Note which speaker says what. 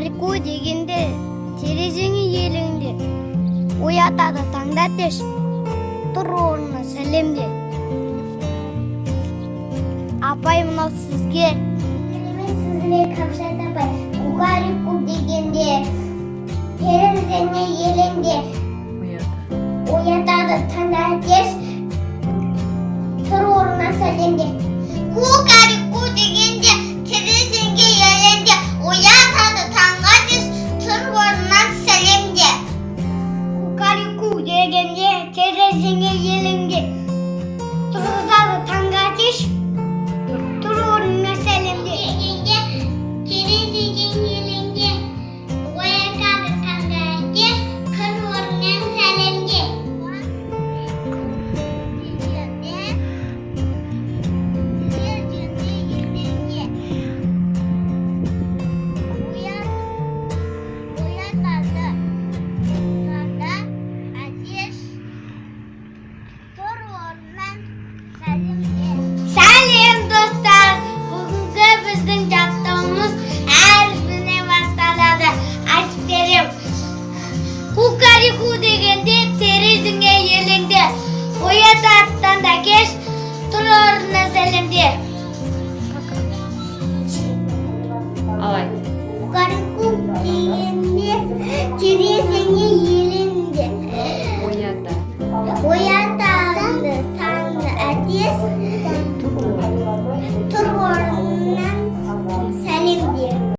Speaker 1: Кукареку дегенде терезеңе еліңде, оятады таңда теш, тұр орнына сәлемде. Апай, мынау сізге.
Speaker 2: Келемен сізге Кәмшат апай. Кукареку дегенде терезеңе еліңде, оятады таңда теш, тұр орнына сәлемде. Кукареку дегенде терезеңе еліңде, оятады таңға теш, тұр орнынан сәлемде.
Speaker 1: Кукареку дегенде терезеңе еліңде, тұрғызады таңға теш, тұр орнына сәлемде.
Speaker 2: Терезеңе еліңде, оятады таңға теш, тұр орнынан сәлемде.
Speaker 1: Сәлем достар, бүгінгі біздің жаттығуымыз әрпіне басталады. Айтып берем. Кукареку дегенде терезеңе еліңде, оятады таңда кеш, тұр орнына сәлемде.
Speaker 3: Алай.
Speaker 2: Кукареку дегенде терезеңе